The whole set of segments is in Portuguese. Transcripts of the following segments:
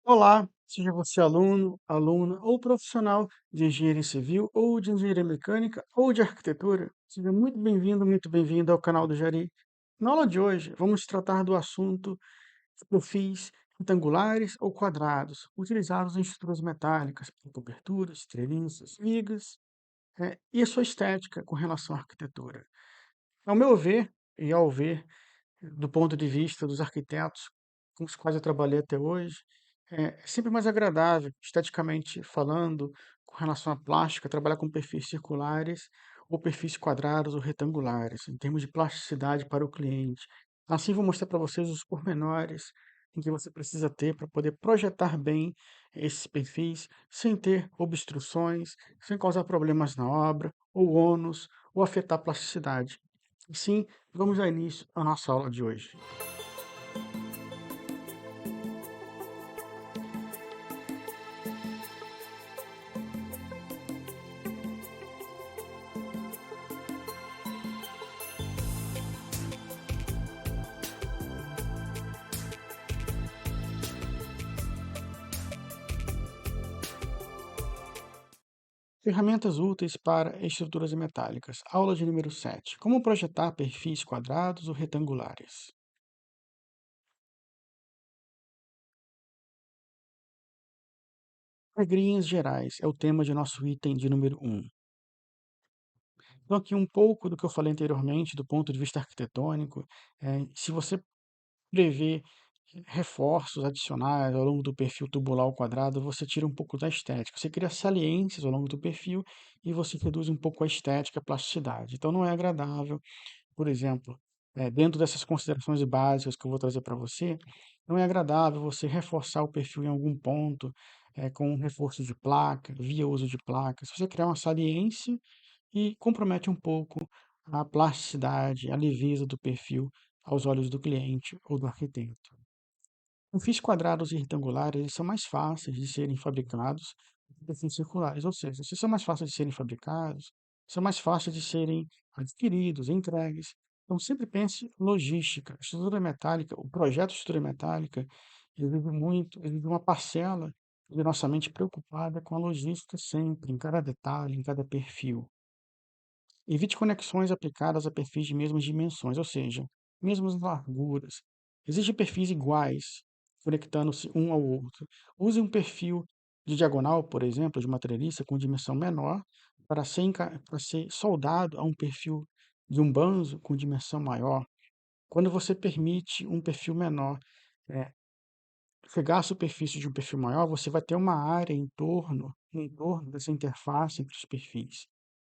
Olá, seja você aluno, aluna ou profissional de engenharia civil ou de engenharia mecânica ou de arquitetura. Seja muito bem-vindo ao canal do Jari. Na aula de hoje, vamos tratar do assunto de perfis retangulares ou quadrados, utilizados em estruturas metálicas, como coberturas, treliças, vigas, e a sua estética com relação à arquitetura. Ao meu ver, e ao ver do ponto de vista dos arquitetos com os quais eu trabalhei até hoje, é sempre mais agradável, esteticamente falando, com relação à plástica, trabalhar com perfis circulares ou perfis quadrados ou retangulares, em termos de plasticidade para o cliente. Assim, vou mostrar para vocês os pormenores em que você precisa ter para poder projetar bem esses perfis, sem ter obstruções, sem causar problemas na obra, ou ônus, ou afetar a plasticidade. E sim, vamos dar início à nossa aula de hoje. Ferramentas úteis para estruturas metálicas. Aula de número 7. Como projetar perfis quadrados ou retangulares. Regrinhas gerais é o tema de nosso item de número 1. Então, aqui um pouco do que eu falei anteriormente, do ponto de vista arquitetônico. Se você prevê reforços adicionais ao longo do perfil tubular ao quadrado, você tira um pouco da estética. Você cria saliências ao longo do perfil e você reduz um pouco a estética, a plasticidade. Então, não é agradável. Por exemplo, dentro dessas considerações básicas que eu vou trazer para você, não é agradável você reforçar o perfil em algum ponto, com um reforço de placa, via uso de placas. Você criar uma saliência e compromete um pouco a plasticidade, a leveza do perfil aos olhos do cliente ou do arquiteto. Perfis quadrados e retangulares, eles são mais fáceis de serem fabricados do que perfis circulares, ou seja, se são mais fáceis de serem fabricados, são mais fáceis de serem adquiridos, entregues. Então, sempre pense logística. A estrutura metálica, o projeto de estrutura metálica, ele vive uma parcela de nossa mente preocupada com a logística sempre, em cada detalhe, em cada perfil. Evite conexões aplicadas a perfis de mesmas dimensões, ou seja, mesmas larguras. Existem perfis iguais, conectando-se um ao outro. Use um perfil de diagonal, por exemplo, de uma treliça com dimensão menor, para ser soldado a um perfil de um banzo com dimensão maior. Quando você permite um perfil menor eh, pegar a superfície de um perfil maior, você vai ter uma área em torno dessa interface entre os perfis.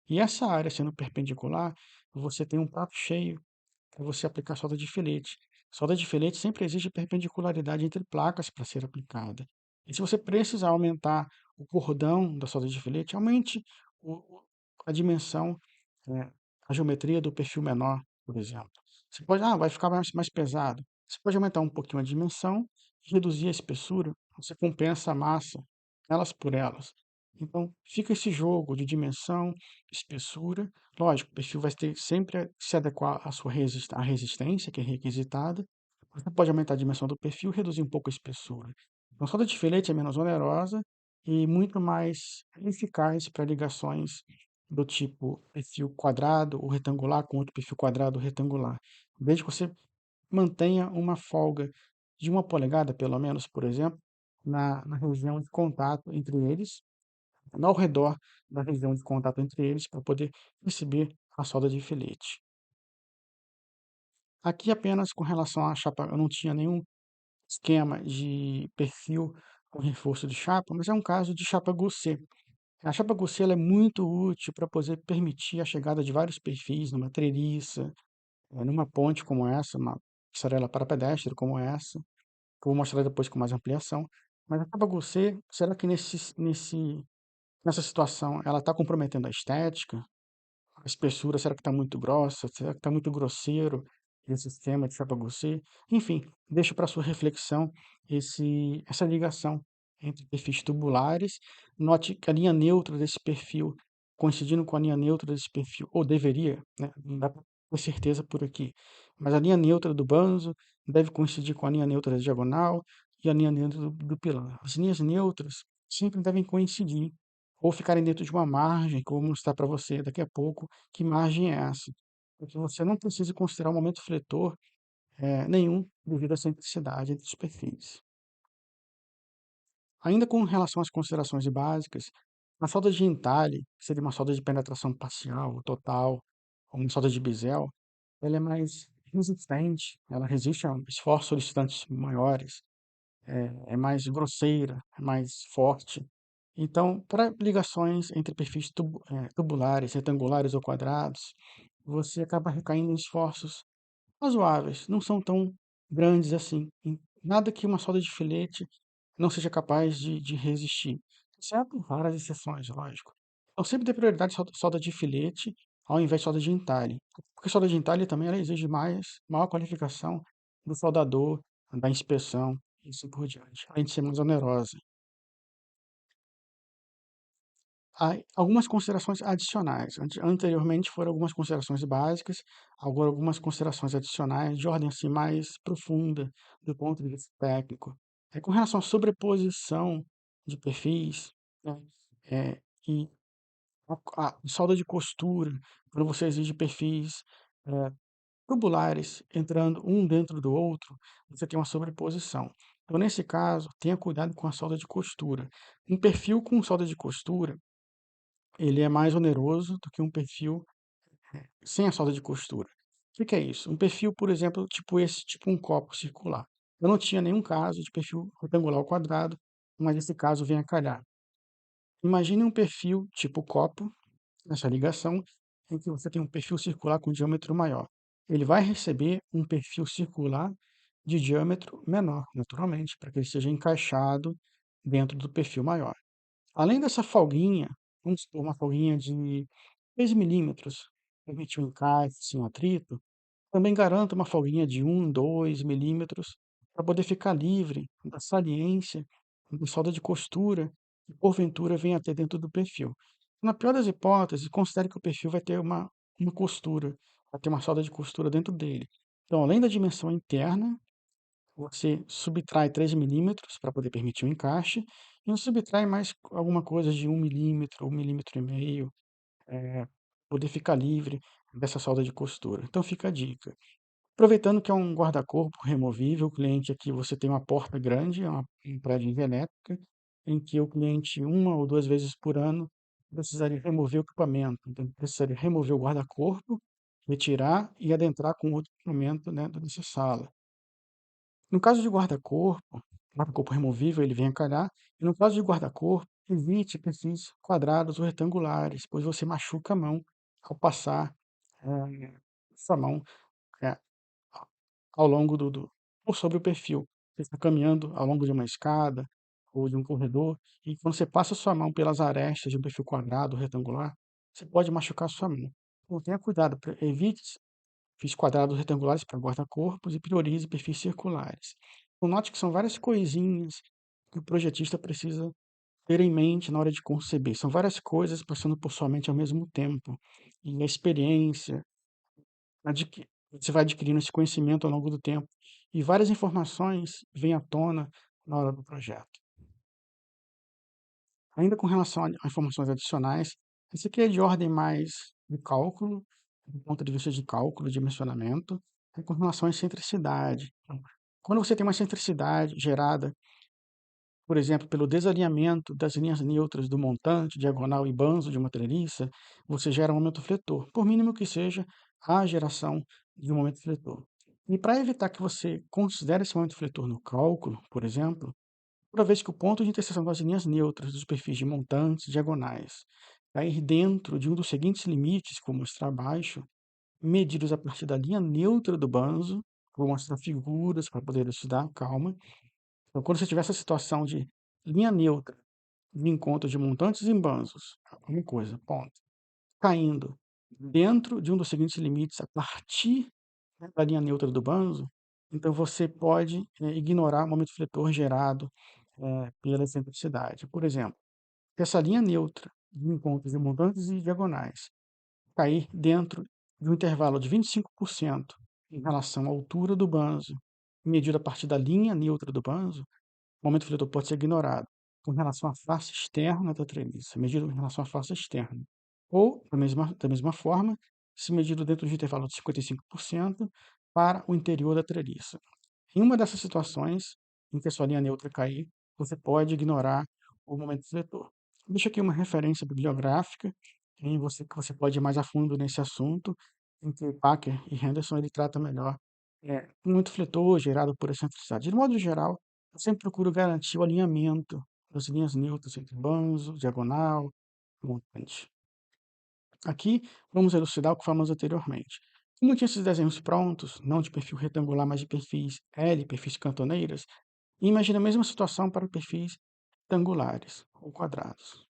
E essa área sendo perpendicular, você tem um prato cheio para você aplicar solda de filete. Solda de filete sempre exige perpendicularidade entre placas para ser aplicada. E se você precisar aumentar o cordão da solda de filete, aumente o- o- a dimensão, eh, a geometria do perfil menor, por exemplo. Você pode, vai ficar mais pesado. Você pode aumentar um pouquinho a dimensão e reduzir a espessura, você compensa a massa, elas por elas. Então, fica esse jogo de dimensão, espessura. Lógico, o perfil vai ter sempre a se adequar à sua à resistência, que é requisitada. Você pode aumentar a dimensão do perfil e reduzir um pouco a espessura. Então, solda de filete é menos onerosa e muito mais eficaz para ligações do tipo perfil quadrado ou retangular com outro perfil quadrado ou retangular. Desde que você mantenha uma folga de 1 polegada, pelo menos, por exemplo, na região de contato entre eles, ao redor da região de contato entre eles, para poder receber a solda de filete. Aqui apenas com relação à chapa, eu não tinha nenhum esquema de perfil com reforço de chapa, mas é um caso de chapa Gousset. A chapa Gousset ela é muito útil para poder permitir a chegada de vários perfis numa treliça, numa ponte como essa, uma passarela para pedestre como essa, que eu vou mostrar depois com mais ampliação. Mas a chapa Gousset, será que nessa situação ela está comprometendo a estética? A espessura, será que está muito grossa? Será que está muito grosseiro esse esquema de chapa Gousset? Enfim, deixo para sua reflexão essa ligação entre perfis tubulares. Note que a linha neutra desse perfil, coincidindo com a linha neutra desse perfil, ou deveria, né? Não dá para ter certeza por aqui, mas a linha neutra do banzo deve coincidir com a linha neutra da diagonal e a linha neutra do pilar. As linhas neutras sempre devem coincidir ou ficarem dentro de uma margem, que eu vou mostrar para você daqui a pouco que margem é essa. Porque você não precisa considerar o momento fletor nenhum devido à simplicidade entre os perfis. Ainda com relação às considerações básicas, a solda de entalhe, que seria uma solda de penetração parcial ou total, ou uma solda de bisel, ela é mais resistente, ela resiste a esforços solicitantes maiores, é mais grosseira, é mais forte. Então, para ligações entre perfis tubulares, retangulares ou quadrados, você acaba recaindo em esforços razoáveis, não são tão grandes assim. Nada que uma solda de filete não seja capaz de resistir, exceto raras exceções, lógico. Então sempre dê prioridade à solda de filete ao invés de solda de entalhe, porque solda de entalhe também ela exige maior qualificação do soldador, da inspeção e assim por diante, além de ser mais onerosa. Há algumas considerações adicionais. Anteriormente foram algumas considerações básicas, agora algumas considerações adicionais de ordem assim mais profunda do ponto de vista técnico. Com relação à sobreposição de perfis, né, e a solda de costura, quando você exige perfis eh, tubulares entrando um dentro do outro, você tem uma sobreposição. Então, nesse caso, tenha cuidado com a solda de costura. Um perfil com solda de costura ele é mais oneroso do que um perfil sem a solda de costura. O que é isso? Um perfil, por exemplo, tipo esse, tipo um copo circular. Eu não tinha nenhum caso de perfil retangular ou quadrado, mas esse caso vem a calhar. Imagine um perfil tipo copo, essa ligação, em que você tem um perfil circular com diâmetro maior. Ele vai receber um perfil circular de diâmetro menor, naturalmente, para que ele seja encaixado dentro do perfil maior. Além dessa folguinha, vamos supor uma folguinha de 3 milímetros, permite um encaixe sem atrito, também garanta uma folguinha de 1, 2 milímetros, para poder ficar livre da saliência da solda de costura que porventura venha até dentro do perfil. Na pior das hipóteses, considere que o perfil vai ter uma costura, vai ter uma solda de costura dentro dele. Então, além da dimensão interna, você subtrai 3 milímetros para poder permitir o encaixe, e não subtrai mais alguma coisa de 1 milímetro, 1,5 milímetros, poder ficar livre dessa solda de costura. Então fica a dica. Aproveitando que é um guarda-corpo removível, o cliente aqui você tem uma porta grande, é um prédio de elétrica, em que o cliente 1 ou 2 vezes por ano precisaria remover o equipamento. Então precisaria remover o guarda-corpo, retirar e adentrar com outro equipamento dentro dessa sala. No caso de guarda-corpo removível, ele vem a calhar, e no caso de guarda-corpo, evite perfis quadrados ou retangulares, pois você machuca a mão ao passar sua mão eh, ao longo ou sobre o perfil. Você está caminhando ao longo de uma escada ou de um corredor, e quando você passa sua mão pelas arestas de um perfil quadrado ou retangular, você pode machucar sua mão. Então tenha cuidado, evite perfis quadrados retangulares para guarda-corpos e priorize perfis circulares. Então, note que são várias coisinhas que o projetista precisa ter em mente na hora de conceber. São várias coisas passando por sua mente ao mesmo tempo. E a experiência, você vai adquirindo esse conhecimento ao longo do tempo. E várias informações vêm à tona na hora do projeto. Ainda com relação a informações adicionais, esse aqui é de ordem mais de cálculo, do ponto de vista de cálculo, de dimensionamento, com relação à excentricidade. Então, quando você tem uma excentricidade gerada, por exemplo, pelo desalinhamento das linhas neutras do montante, diagonal e banzo de uma treliça, você gera um momento fletor, por mínimo que seja a geração de um momento fletor. E para evitar que você considere esse momento fletor no cálculo, por exemplo, toda vez que o ponto de interseção das linhas neutras dos perfis de montantes diagonais cair dentro de um dos seguintes limites, que vou mostrar abaixo, medidos a partir da linha neutra do banzo, vou mostrar figuras para poder estudar, calma. Então, quando você tiver essa situação de linha neutra de encontro de montantes e banzos, uma coisa, ponto, caindo dentro de um dos seguintes limites a partir, né, da linha neutra do banzo, então você pode ignorar o momento fletor gerado pela excentricidade. Por exemplo, se essa linha neutra de encontros de montantes e diagonais cair dentro de um intervalo de 25% em relação à altura do banzo, medido a partir da linha neutra do banzo, o momento fletor pode ser ignorado com relação à face externa da treliça, medido em relação à face externa. Ou, da mesma forma, se medido dentro de intervalo de 55% para o interior da treliça. Em uma dessas situações, em que a sua linha neutra cair, você pode ignorar o momento fletor. Deixo aqui uma referência bibliográfica que você pode ir mais a fundo nesse assunto, em que Packer e Henderson ele trata melhor o momento fletor gerado por excentricidade. De modo geral, eu sempre procuro garantir o alinhamento das linhas neutras entre banzo, diagonal, montante. Aqui vamos elucidar o que falamos anteriormente. Como tinha esses desenhos prontos, não de perfil retangular, mas de perfis L, perfis cantoneiras, imagine a mesma situação para perfis retangulares ou quadrados.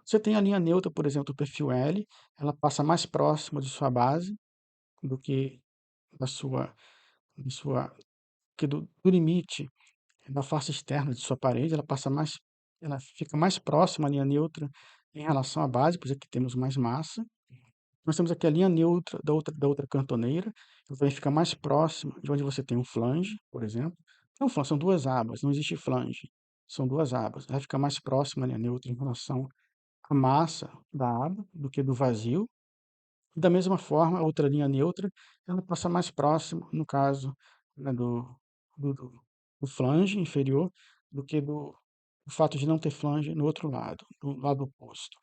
Você tem a linha neutra, por exemplo, do perfil L, ela passa mais próxima de sua base do que da sua, de sua que do limite da face externa de sua parede, ela fica mais próxima à linha neutra em relação à base, pois aqui temos mais massa. Nós temos aqui a linha neutra da outra cantoneira, ela também fica mais próxima de onde você tem um flange, por exemplo. Não, flange, são duas abas, não existe flange, são duas abas. Ela fica mais próxima à linha neutra em relação à massa da aba do que do vazio. E da mesma forma, a outra linha neutra, ela passa mais próximo, no caso, né, do, do, do flange inferior, do que do fato de não ter flange no outro lado, do lado oposto.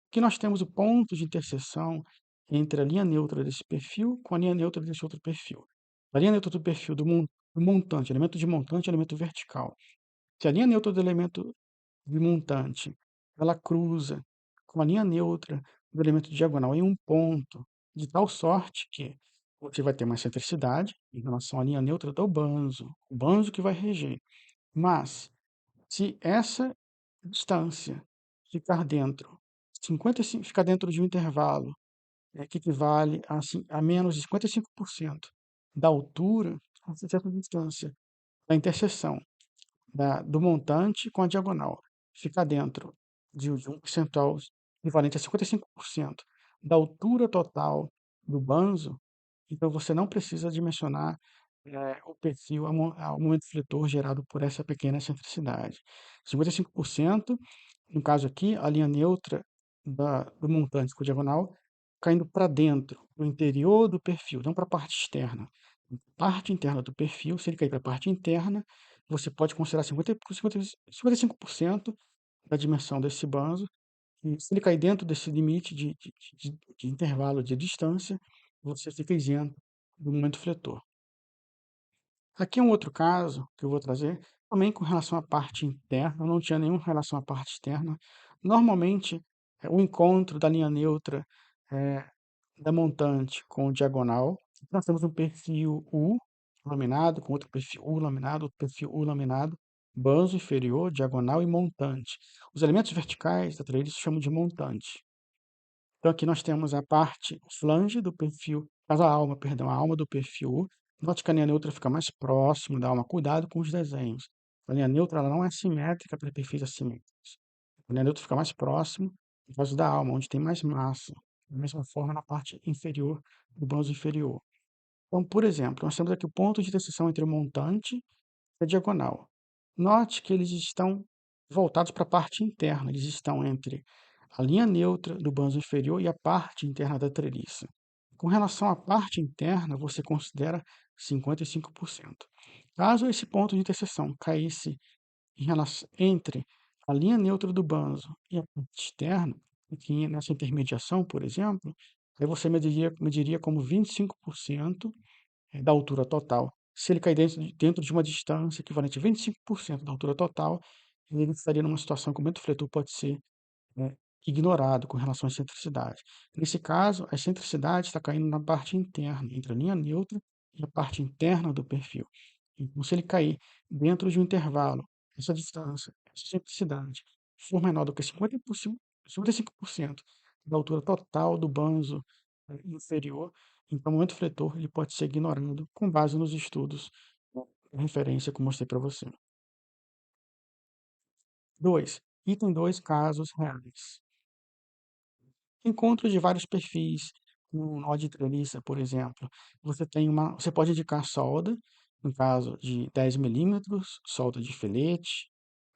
Aqui nós temos o ponto de interseção entre a linha neutra desse perfil com a linha neutra desse outro perfil. A linha neutra do perfil do montante, elemento de montante, elemento vertical. Se a linha neutra do elemento de montante ela cruza com a linha neutra do elemento diagonal em um ponto, de tal sorte que você vai ter uma excentricidade em relação à linha neutra do banzo, o banzo que vai reger. Mas, se essa distância ficar dentro, 55, ficar dentro de um intervalo que equivale a menos de 55% da altura, a certa distância da interseção do montante com a diagonal, ficar dentro de um percentual equivalente a 55% da altura total do banzo, então você não precisa dimensionar o perfil ao momento fletor gerado por essa pequena excentricidade. 55%, no caso aqui, a linha neutra do montante com a diagonal caindo para dentro, no interior do perfil, não para a parte externa. Parte interna do perfil, se ele cair para a parte interna, você pode considerar 55% da dimensão desse banzo, e se ele cair dentro desse limite de intervalo de distância, você fica isento do momento fletor. Aqui um outro caso que eu vou trazer, também com relação à parte interna, não tinha nenhuma relação à parte externa. Normalmente, o encontro da linha neutra eh, da montante com o diagonal, nós temos um perfil U laminado, com outro perfil U laminado, outro perfil U laminado, banzo inferior, diagonal e montante. Os elementos verticais da treliça se chamam de montante. Então aqui nós temos a parte flange do perfil, a alma, perdão, a alma do perfil U. Note que a linha neutra fica mais próxima da alma. Cuidado com os desenhos. A linha neutra ela não é simétrica para perfis assimétricos. A linha neutra fica mais próximo por causa da alma, onde tem mais massa. Da mesma forma na parte inferior do banzo inferior. Então, por exemplo, nós temos aqui o ponto de interseção entre o montante e a diagonal. Note que eles estão voltados para a parte interna, eles estão entre a linha neutra do banzo inferior e a parte interna da treliça. Com relação à parte interna, você considera 55%. Caso esse ponto de interseção caísse entre a linha neutra do banzo e a parte externa, aqui nessa intermediação, por exemplo, aí você mediria como 25% da altura total. Se ele cair dentro de uma distância equivalente a 25% da altura total, ele estaria numa situação que o momento fletor pode ser né, ignorado com relação à excentricidade. Nesse caso, a excentricidade está caindo na parte interna, entre a linha neutra e a parte interna do perfil. Então, se ele cair dentro de um intervalo, essa distância, essa excentricidade for menor do que 55% da altura total do banzo inferior, então o momento fletor ele pode ser ignorado com base nos estudos de referência que eu mostrei para você. 2. Item 2, casos reais. Encontro de vários perfis no nó de treliça, por exemplo. Você pode indicar solda, no caso de 10 milímetros, solda de filete,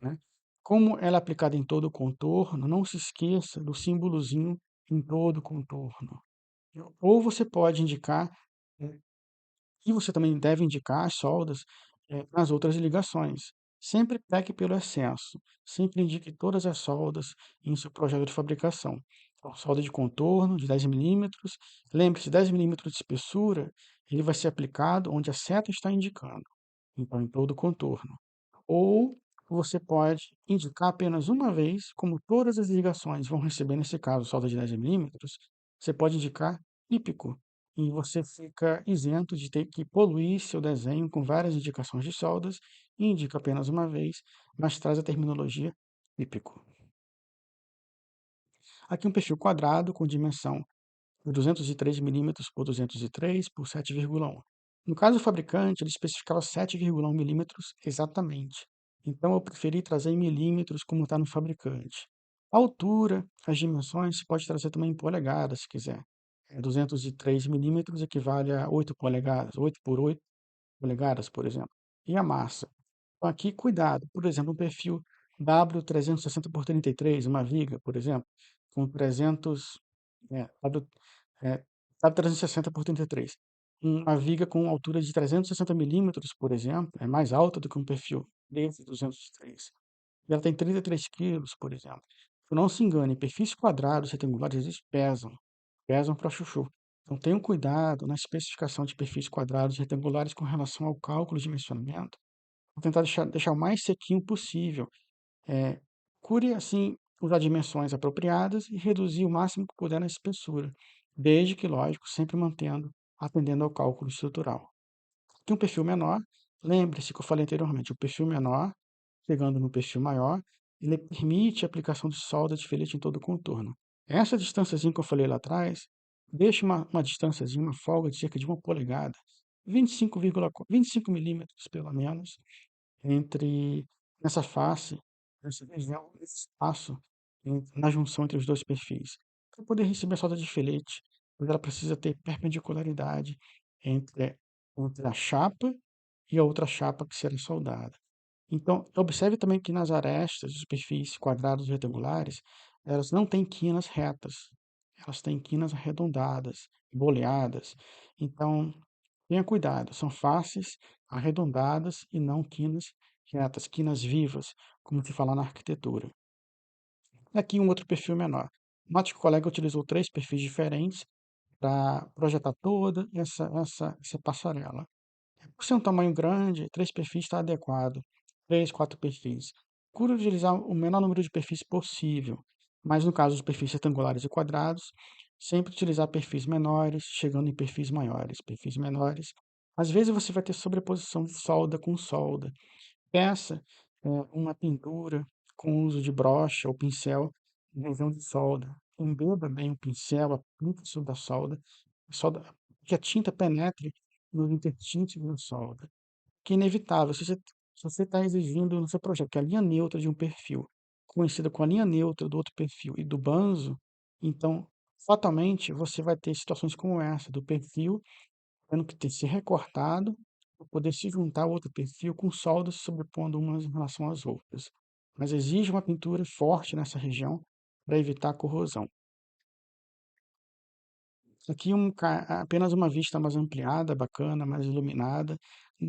né. Como ela é aplicada em todo o contorno, não se esqueça do símbolozinho em todo o contorno. Ou você pode indicar, eh, e você também deve indicar as soldas, nas outras ligações. Sempre peque pelo excesso, sempre indique todas as soldas em seu projeto de fabricação. Então, solda de contorno de 10 milímetros. Lembre-se, 10 milímetros de espessura, ele vai ser aplicado onde a seta está indicando, então em todo o contorno. Ou você pode indicar apenas uma vez, como todas as ligações vão receber, nesse caso, solda de 10 milímetros, você pode indicar típico, e você fica isento de ter que poluir seu desenho com várias indicações de soldas, e indica apenas uma vez, mas traz a terminologia típico. Aqui um perfil quadrado com dimensão de 203 milímetros por 203 por 7,1. No caso do fabricante, ele especificava 7,1 milímetros exatamente. Então, eu preferi trazer em milímetros como está no fabricante. A altura, as dimensões, você pode trazer também em polegadas, se quiser. 203 milímetros equivale a 8 polegadas, 8 por 8 polegadas, por exemplo. E a massa? Então, aqui, cuidado. Por exemplo, um perfil W360 por 33, uma viga, por exemplo, com 300, W, é, W360 por 33. Uma viga com altura de 360 milímetros, por exemplo, é mais alta do que um perfil desse 203. E ela tem 33 quilos, por exemplo. Então, não se engane, perfis quadrados, retangulares, eles pesam para chuchu. Então, tenham cuidado na especificação de perfis quadrados e retangulares com relação ao cálculo de dimensionamento. Vou tentar deixar o mais sequinho possível. Cure, assim, usar dimensões apropriadas e reduzir o máximo que puder na espessura, desde que, lógico, sempre atendendo ao cálculo estrutural. Tem um perfil menor, lembre-se que eu falei anteriormente, o perfil menor, chegando no perfil maior, ele permite a aplicação de solda de filete em todo o contorno. Essa distânciazinha que eu falei lá atrás, deixa uma distânciazinha, uma folga de cerca de 1 polegada, 25 milímetros pelo menos, entre nessa face, nessa região, nesse espaço, na junção entre os dois perfis. Para poder receber a solda de filete, pois ela precisa ter perpendicularidade entre, entre a chapa e a outra chapa que será soldada. Então, observe também que nas arestas dos perfis quadrados e retangulares, elas não têm quinas retas, elas têm quinas arredondadas, boleadas. Então, tenha cuidado, são faces arredondadas e não quinas retas, quinas vivas, como se fala na arquitetura. Aqui um outro perfil menor. Note que o colega utilizou três perfis diferentes para projetar toda essa passarela. Por ser um tamanho grande, três perfis está adequado. Três, quatro perfis. Procure utilizar o menor número de perfis possível, mas no caso dos perfis retangulares e quadrados, sempre utilizar perfis menores, chegando em perfis maiores. Perfis menores. Às vezes você vai ter sobreposição de solda com solda. Peça uma pintura com uso de brocha ou pincel em região de solda. Embeba bem o pincel, aplique sobre a solda, que a tinta penetre no interstício da solda, que é inevitável. Se você está exigindo no seu projeto que a linha neutra de um perfil, coincidida com a linha neutra do outro perfil e do banzo, então, fatalmente, você vai ter situações como essa, do perfil tendo que ter se recortado para poder se juntar ao outro perfil com soldas se sobrepondo umas em relação às outras. Mas exige uma pintura forte nessa região para evitar a corrosão. Aqui apenas uma vista mais ampliada, bacana, mais iluminada,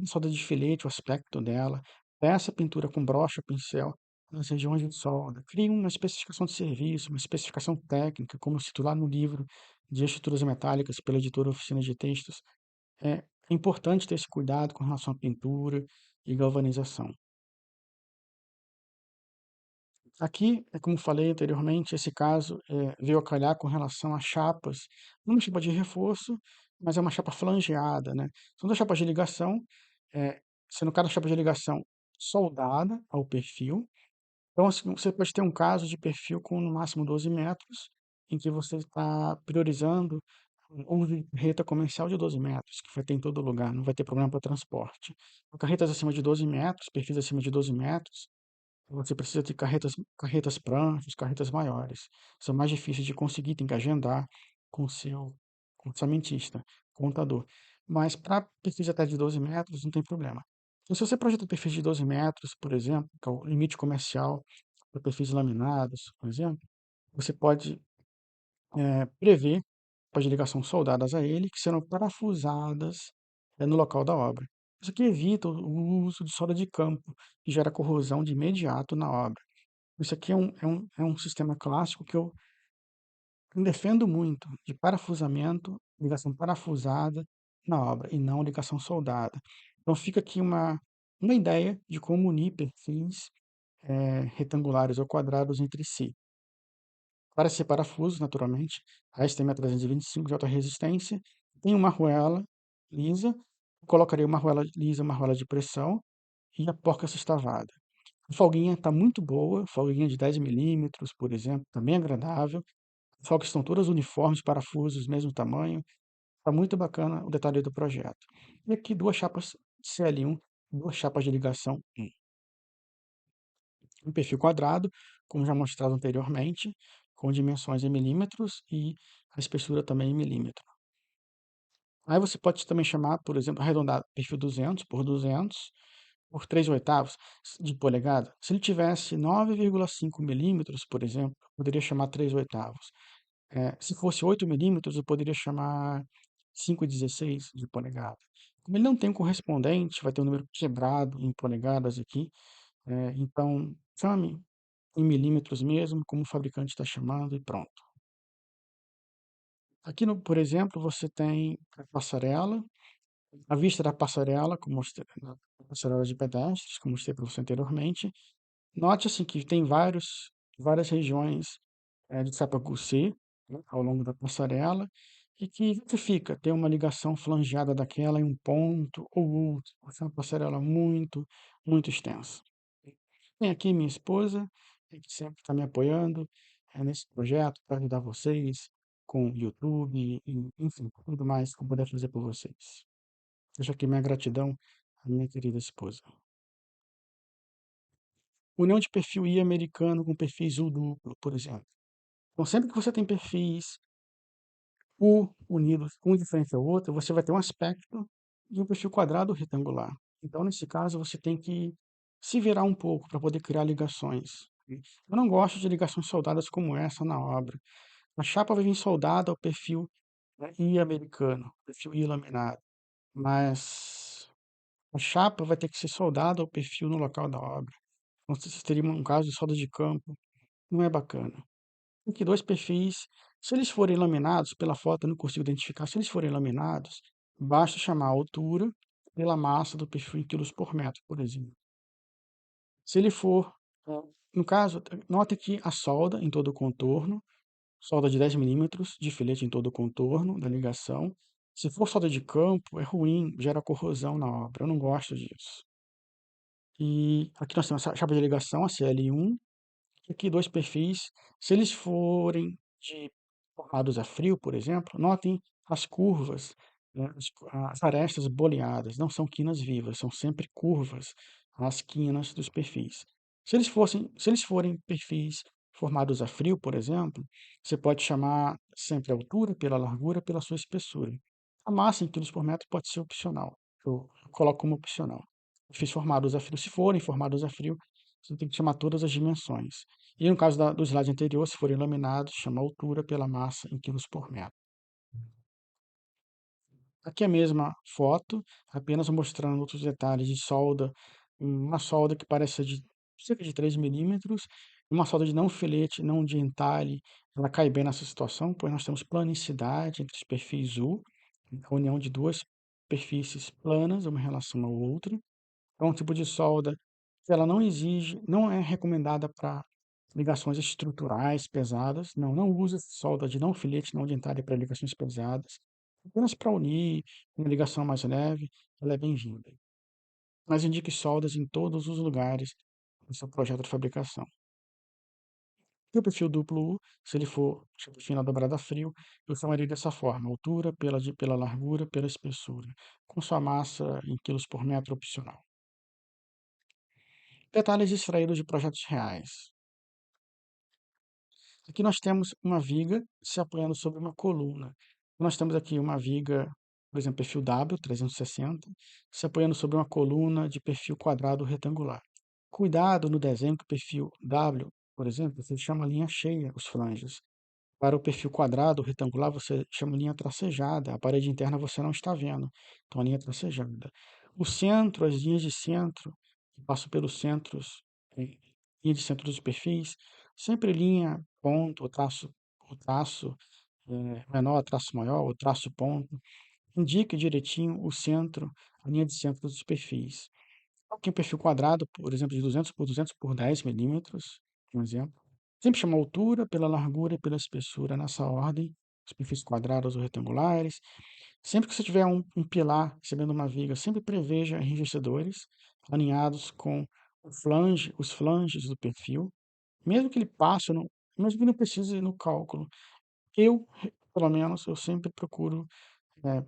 solda de filete, o aspecto dela. Peça pintura com brocha, pincel nas regiões de solda. Crie uma especificação de serviço, uma especificação técnica, como se lá no livro de estruturas metálicas pela editora Oficina de Textos. É importante ter esse cuidado com relação à pintura e galvanização. Aqui, é como falei anteriormente, esse caso veio a calhar com relação a chapas, não uma chapa de reforço, mas é uma chapa flangeada, né? São duas chapas de ligação, eh, sendo cada chapa de ligação soldada ao perfil. Então, assim, você pode ter um caso de perfil com no máximo 12 metros, em que você está priorizando um uso de carreta comercial de 12 metros, que vai ter em todo lugar, não vai ter problema para transporte. Carretas acima de 12 metros, perfis acima de 12 metros, você precisa de carretas pranchas, carretas maiores. São mais difíceis de conseguir, tem que agendar com o seu com o orçamentista, contador. Mas para perfis até de 12 metros, não tem problema. Então, se você projeta perfis de 12 metros, por exemplo, que é o limite comercial para perfis laminados, por exemplo, você pode prever as de ligação soldadas a ele, que serão parafusadas no local da obra. Isso aqui evita o uso de solda de campo, que gera corrosão de imediato na obra. Isso aqui é um sistema clássico que eu defendo muito, de parafusamento, ligação parafusada na obra, e não ligação soldada. Então fica aqui uma ideia de como unir perfis retangulares ou quadrados entre si. Para esse parafuso, naturalmente, a STM-325 de alta resistência tem uma arruela lisa, colocaria uma arruela lisa, uma arruela de pressão e a porca sextavada. A folguinha está muito boa, folguinha de 10 milímetros, por exemplo, também agradável. As folgas estão todas uniformes, parafusos, mesmo tamanho. Está muito bacana o detalhe do projeto. E aqui duas chapas CL1, duas chapas de ligação um perfil quadrado, como já mostrado anteriormente, com dimensões em milímetros e a espessura também em milímetro. Aí você pode também chamar, por exemplo, arredondar perfil 200 por 200 por 3 oitavos de polegada. Se ele tivesse 9,5 milímetros, por exemplo, eu poderia chamar 3 oitavos. Se fosse 8 milímetros, eu poderia chamar 5,16 de polegada. Como ele não tem correspondente, vai ter um número quebrado em polegadas aqui, então chame em milímetros mesmo, como o fabricante está chamando, e pronto. Aqui, por exemplo, você tem a passarela, a vista da passarela, como mostrei, na passarela de pedestres, como mostrei para você anteriormente. Note assim que tem várias regiões de Sapaguçê, né, ao longo da passarela, e que fica, tem uma ligação flangeada daquela em um ponto ou outro. Essa é uma passarela muito extensa. Tem aqui minha esposa, que sempre está me apoiando nesse projeto para ajudar vocês com o YouTube, e, enfim, tudo mais que eu puder fazer por vocês. Deixo aqui minha gratidão à minha querida esposa. União de perfil I americano com perfis U duplo, por exemplo. Então, sempre que você tem perfis U unidos, um de frente ao outro, você vai ter um aspecto de um perfil quadrado ou retangular. Então, nesse caso, você tem que se virar um pouco para poder criar ligações. Eu não gosto de ligações soldadas como essa na obra. A chapa vai vir soldada ao perfil, né, I americano, perfil I laminado, mas a chapa vai ter que ser soldada ao perfil no local da obra. Então, você teria um caso de solda de campo, não é bacana. Tem que dois perfis, se eles forem laminados, pela foto eu não consigo identificar, se eles forem laminados, basta chamar a altura pela massa do perfil em quilos por metro, por exemplo. Se ele for, no caso, note que a solda em todo o contorno, solda de 10 milímetros de filete em todo o contorno da ligação. Se for solda de campo, é ruim, gera corrosão na obra, eu não gosto disso. E aqui nós temos a chapa de ligação, a CL1, aqui dois perfis, se eles forem de formados a frio, por exemplo, notem as curvas, né, as arestas boleadas, não são quinas vivas, são sempre curvas as quinas dos perfis. Se eles forem perfis formados a frio, por exemplo, você pode chamar sempre a altura pela largura pela sua espessura. A massa em quilos por metro pode ser opcional, eu coloco como opcional. Perfis formados a frio, se forem formados a frio, você tem que chamar todas as dimensões. E no caso do slide anterior, se forem laminados, chama a altura pela massa em quilos por metro. Aqui é a mesma foto, apenas mostrando outros detalhes de solda. Uma solda que parece ser de cerca de 3 milímetros, uma solda de não filete, não de entalhe. Ela cai bem nessa situação, pois nós temos planicidade entre os perfis U, a união de duas superfícies planas, uma em relação à outra. É um tipo de solda que ela não exige, não é recomendada para ligações estruturais pesadas. Não usa solda de não filete, não dentária para ligações pesadas. Apenas para unir uma ligação mais leve, ela é bem-vinda. Mas indique soldas em todos os lugares do seu projeto de fabricação. E o perfil duplo U, se ele for tipo fina dobrada a frio, eu chamaria dessa forma: altura pela largura pela espessura, com sua massa em quilos por metro opcional. Detalhes extraídos de projetos reais. Aqui nós temos uma viga se apoiando sobre uma coluna. Nós temos aqui uma viga por exemplo, perfil W, 360, se apoiando sobre uma coluna de perfil quadrado retangular. Cuidado no desenho que o perfil W, por exemplo, você chama linha cheia os flanges. Para o perfil quadrado retangular, você chama linha tracejada. A parede interna você não está vendo, então a linha tracejada. O centro, as linhas de centro, que passam pelos centros, linha de centro dos perfis, sempre linha, ponto, o traço menor, traço maior, o traço ponto, indique direitinho o centro, a linha de centro dos perfis. Aqui um perfil quadrado, por exemplo, de 200 por 200 por 10 milímetros, um exemplo. Sempre chama altura pela largura e pela espessura, nessa ordem, os perfis quadrados ou retangulares. Sempre que você tiver um pilar recebendo uma viga, sempre preveja enrijecedores alinhados com os flanges do perfil, mesmo que ele passe, mesmo que não precise ir no cálculo. Eu, pelo menos, eu sempre procuro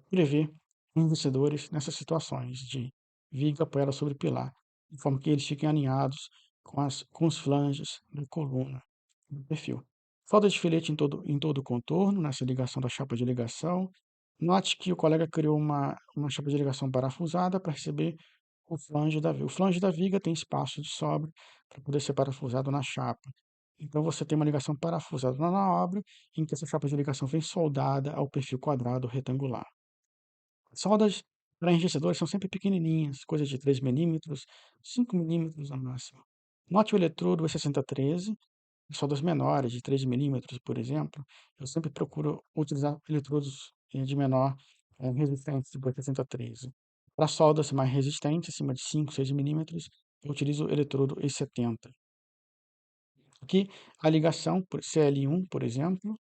prever investidores nessas situações de viga apoiada sobre pilar, de forma que eles fiquem alinhados com os flanges da coluna do perfil. Falta de filete em todo o contorno, nessa ligação da chapa de ligação. Note que o colega criou uma chapa de ligação parafusada para receber o flange da viga. O flange da viga tem espaço de sobra para poder ser parafusado na chapa. Então, você tem uma ligação parafusada na obra, em que essa chapa de ligação vem soldada ao perfil quadrado retangular. Soldas para enrijecedores são sempre pequenininhas, coisa de 3 milímetros, 5 milímetros no máximo. Note o eletrodo E6013, soldas menores, de 3 milímetros, por exemplo. Eu sempre procuro utilizar eletrodos de menor resistência, tipo E6013. Para soldas mais resistentes, acima de 5, 6 milímetros, eu utilizo o eletrodo E70. Aqui, a ligação por CL1, por exemplo,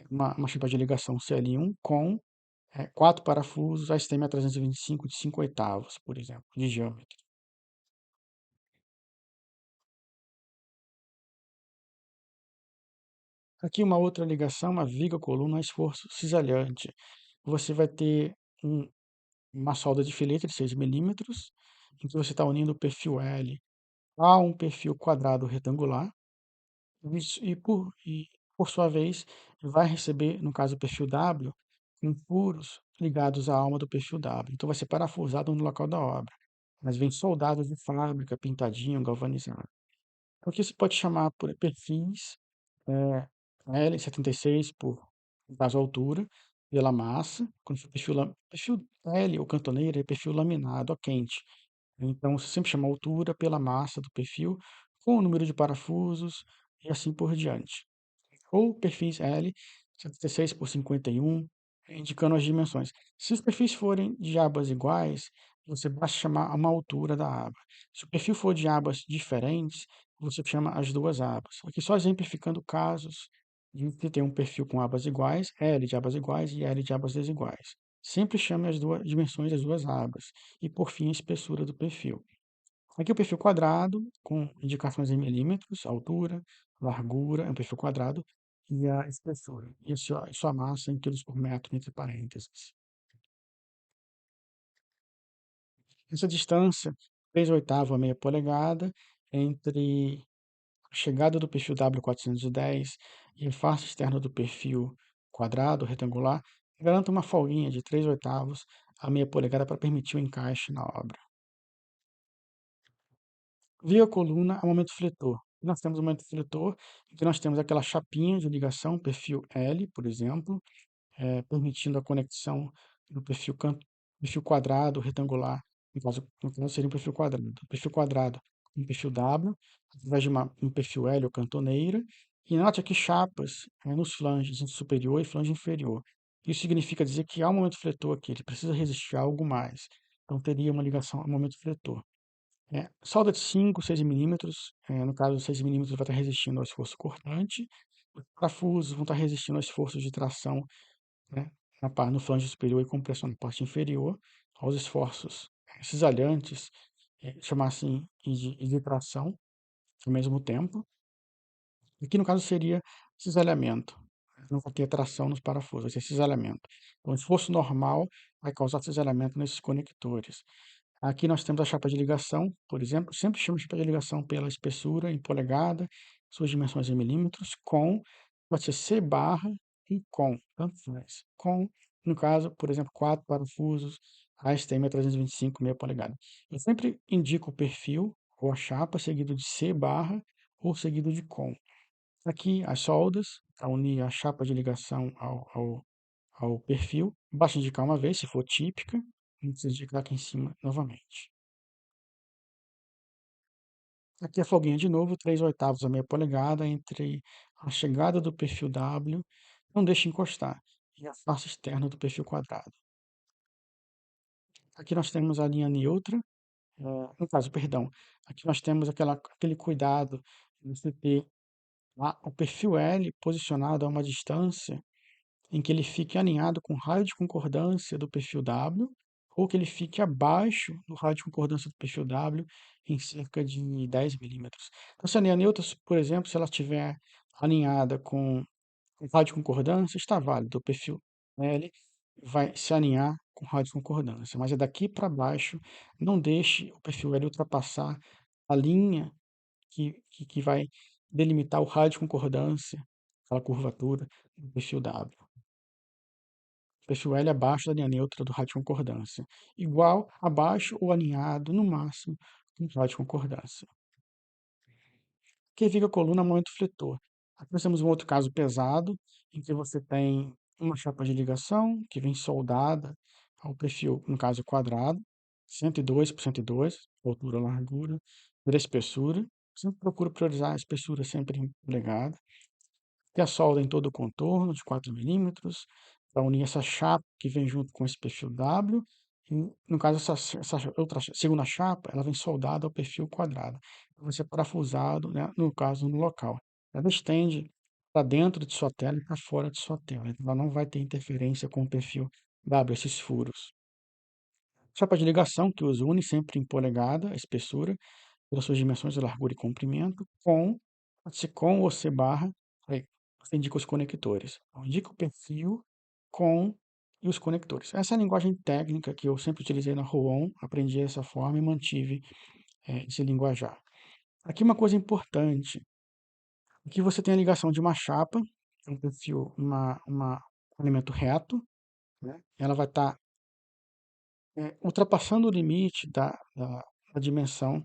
uma chapa de ligação CL1 com 4 parafusos ASTM A325 de 5 oitavos, por exemplo, de diâmetro. Aqui uma outra ligação, uma viga coluna a esforço cisalhante. Você vai ter uma solda de filete de 6 milímetros, em que você está unindo o perfil L a um perfil quadrado retangular, por sua vez, vai receber, no caso, o perfil W, com furos ligados à alma do perfil W. Então, vai ser parafusado no local da obra, mas vem soldado de fábrica, pintadinho, galvanizado. O que se pode chamar por perfis L76 no caso, altura, pela massa, quando for perfil L ou cantoneira é perfil laminado a quente. Então, você sempre chama altura pela massa do perfil, com o número de parafusos e assim por diante. Ou perfis L, 76 por 51, indicando as dimensões. Se os perfis forem de abas iguais, você basta chamar uma altura da aba. Se o perfil for de abas diferentes, você chama as duas abas. Aqui só exemplificando casos de que tem um perfil com abas iguais, L de abas iguais e L de abas desiguais. Sempre chame as duas dimensões das duas abas. E, por fim, a espessura do perfil. Aqui o perfil quadrado, com indicações em milímetros, altura, largura, é um perfil quadrado, e a espessura, e a sua massa em quilos por metro, entre parênteses. Essa distância, 3 oitavos a meia polegada, entre a chegada do perfil W410 e a face externa do perfil quadrado, retangular, garanta uma folguinha de 3 oitavos a meia polegada para permitir o encaixe na obra. Via coluna ao momento fletor. Nós temos o momento fletor, em que nós temos aquela chapinha de ligação, perfil L, por exemplo, permitindo a conexão do perfil quadrado, retangular, no caso seria um perfil quadrado, um perfil W, através de um perfil L ou cantoneira, e note aqui chapas nos flanges superior e flange inferior. Isso significa dizer que há um momento fletor aqui, ele precisa resistir a algo mais. Então teria uma ligação ao momento fletor. Solda de 5, 6 milímetros, no caso 6 milímetros vai estar resistindo ao esforço cortante, os parafusos vão estar resistindo ao esforço de tração, né, no flange superior e compressão na parte inferior, aos esforços cisalhantes, chamar assim, e de tração ao mesmo tempo. Aqui no caso seria cisalhamento, não vai ter tração nos parafusos, vai ser cisalhamento. Então, o esforço normal vai causar cisalhamento nesses conectores. Aqui nós temos a chapa de ligação, por exemplo, sempre chamo de chapa de ligação pela espessura em polegada, suas dimensões em milímetros, pode ser C barra e com, tanto faz, com no caso, por exemplo, 4 parafusos ASTM 325 meia polegada. Eu sempre indico o perfil ou a chapa seguido de C barra ou seguido de com. Aqui as soldas para unir a chapa de ligação ao perfil. Basta indicar uma vez, se for típica, não precisa indicar aqui em cima novamente. Aqui a folguinha de novo, 3/8 a meia polegada entre a chegada do perfil W, não deixe encostar, e a face externa do perfil quadrado. Aqui nós temos a linha neutra, no caso, perdão, aqui nós temos aquele cuidado de você ter o perfil L posicionado a uma distância em que ele fique alinhado com o raio de concordância do perfil W, ou que ele fique abaixo do raio de concordância do perfil W em cerca de 10 milímetros. Então, se a linha neutra, por exemplo, se ela estiver alinhada com o raio de concordância, está válido. O perfil L vai se alinhar com o raio de concordância, mas é daqui para baixo, não deixe o perfil L ultrapassar a linha que vai delimitar o raio de concordância, aquela curvatura do perfil W. Perfil L abaixo da linha neutra do raio de concordância, igual, abaixo ou alinhado, no máximo, com o raio de concordância. Que fica a coluna momento fletor. Aqui nós temos um outro caso pesado, em que você tem uma chapa de ligação que vem soldada ao perfil, no caso quadrado, 102 por 102, altura, largura, por espessura. Sempre procuro priorizar a espessura sempre em polegada. Tem a solda em todo o contorno de 4 milímetros, para unir essa chapa que vem junto com esse perfil W. E, no caso, essa outra segunda chapa, ela vem soldada ao perfil quadrado. Vai ser parafusado, né, no caso, no local. Ela estende para dentro de sua tela e para fora de sua tela. Então, ela não vai ter interferência com o perfil W, esses furos. Chapa de ligação que os une sempre em polegada, a espessura, pelas suas dimensões de largura e comprimento, pode ser com ou C barra, aí você indica os conectores. Então, indica o perfil, com e os conectores. Essa é a linguagem técnica que eu sempre utilizei na Roon, aprendi dessa forma e mantive esse linguajar. Aqui uma coisa importante, aqui você tem a ligação de uma chapa, um perfil, um elemento reto, né? Ela vai estar ultrapassando o limite da dimensão.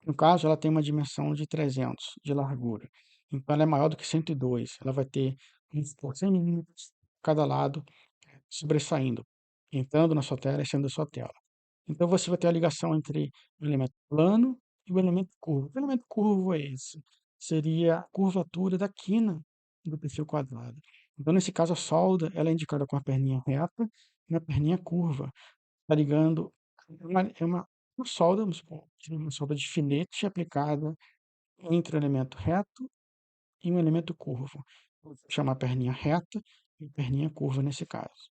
No caso, ela tem uma dimensão de 300 de largura. Então, ela é maior do que 102. Ela vai ter, vamos supor, 100 milímetros cada lado sobressaindo, entrando na sua tela e saindo da sua tela. Então, você vai ter a ligação entre o elemento plano e o elemento curvo. O elemento curvo é esse. Seria a curvatura da quina do perfil quadrado. Então, nesse caso, a solda ela é indicada com a perninha reta e a perninha curva. Está ligando, uma solda, vamos supor, uma solda de alfinete aplicada entre o elemento reto e um elemento curvo. Vou chamar perninha reta e perninha curva nesse caso.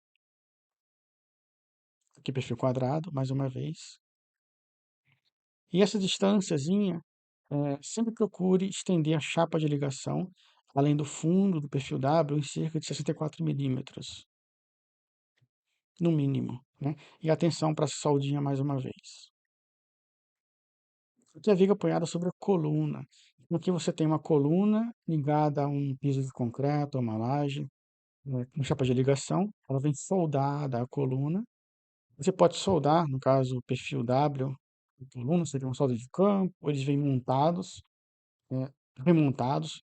Aqui perfil quadrado, mais uma vez. E essa distânciazinha, sempre procure estender a chapa de ligação além do fundo do perfil W em cerca de 64 milímetros, no mínimo, né? E atenção para essa soldinha mais uma vez. Aqui a viga apoiada sobre a coluna. Aqui você tem uma coluna ligada a um piso de concreto, a uma laje, com chapa de ligação. Ela vem soldada à coluna. Você pode soldar, no caso, o perfil W, a coluna, seria uma solda de campo, ou eles vêm montados, né, remontados,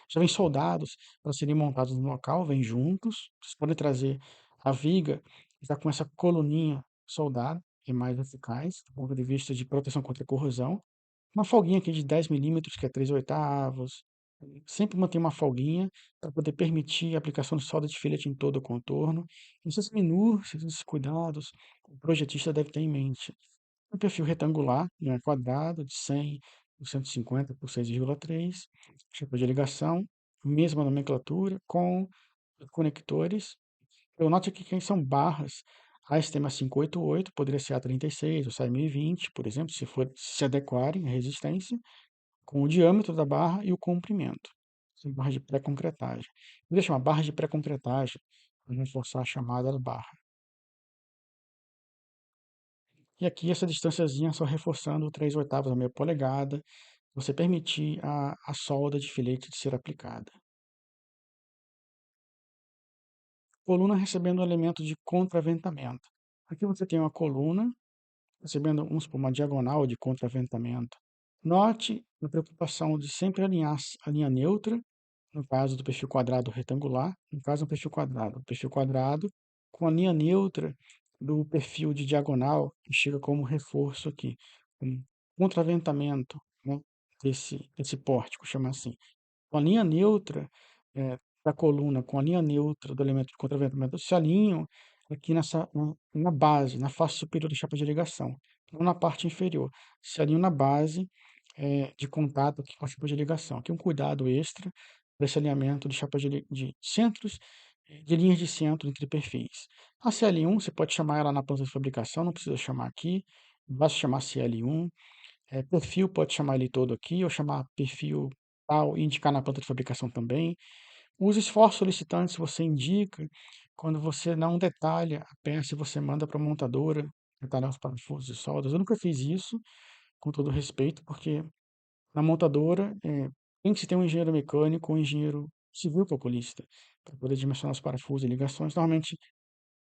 já vêm soldados para serem montados no local, vêm juntos. Vocês podem trazer a viga já com essa coluninha soldada, que é mais eficaz do ponto de vista de proteção contra corrosão. Uma folguinha aqui de 10 milímetros, que é 3/8. Sempre manter uma folguinha para poder permitir a aplicação de solda de filete em todo o contorno. Essas minúcias, esses cuidados, o projetista deve ter em mente. Um perfil retangular, né, quadrado, de 100 por 150 por 6,3. Chapa de ligação, mesma nomenclatura, com conectores. Eu noto aqui que são barras. A sistema 588 poderia ser A36 ou SAI 1020, por exemplo, se adequarem à resistência, com o diâmetro da barra e o comprimento. São barras de pré-concretagem. Vou deixar uma barra de pré-concretagem para reforçar a chamada da barra. E aqui essa distânciazinha só reforçando 3/8 a meia polegada, você permitir a solda de filete de ser aplicada. coluna recebendo um elemento de contraventamento. Aqui você tem uma coluna recebendo, vamos supor, uma diagonal de contraventamento. Note a preocupação de sempre alinhar a linha neutra, no caso do perfil quadrado retangular, no caso do perfil quadrado com a linha neutra do perfil de diagonal, que chega como reforço aqui, um contraventamento, né, desse pórtico, chama assim. Com a linha neutra da coluna, com a linha neutra do elemento de contraventamento, se alinham aqui na base, na face superior da chapa de ligação, não na parte inferior. Se alinham na base de contato aqui com a chapa de ligação. Aqui um cuidado extra para esse alinhamento de chapas de centros, de linhas de centro entre perfis. A CL1, você pode chamar ela na planta de fabricação, não precisa chamar aqui, basta chamar CL1. Perfil pode chamar ele todo aqui, ou chamar perfil tal e indicar na planta de fabricação também. Os esforços solicitantes você indica quando você não detalha a peça e você manda para a montadora detalhar os parafusos e soldas. Eu nunca fiz isso, com todo respeito, porque na montadora tem que se ter um engenheiro mecânico ou um engenheiro civil calculista para poder dimensionar os parafusos e ligações. Normalmente,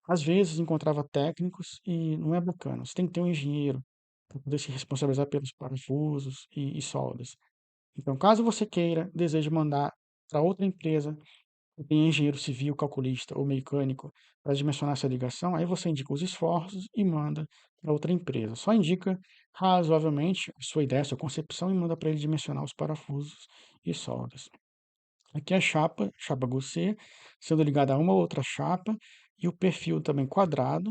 às vezes, encontrava técnicos e não é bacana. Você tem que ter um engenheiro para poder se responsabilizar pelos parafusos e soldas. Então, caso você queira, deseje mandar para outra empresa que tenha engenheiro civil, calculista ou mecânico para dimensionar essa ligação, aí você indica os esforços e manda para outra empresa. Só indica razoavelmente a sua ideia, a sua concepção e manda para ele dimensionar os parafusos e soldas. Aqui a chapa GUC, sendo ligada a uma ou outra chapa e o perfil também quadrado,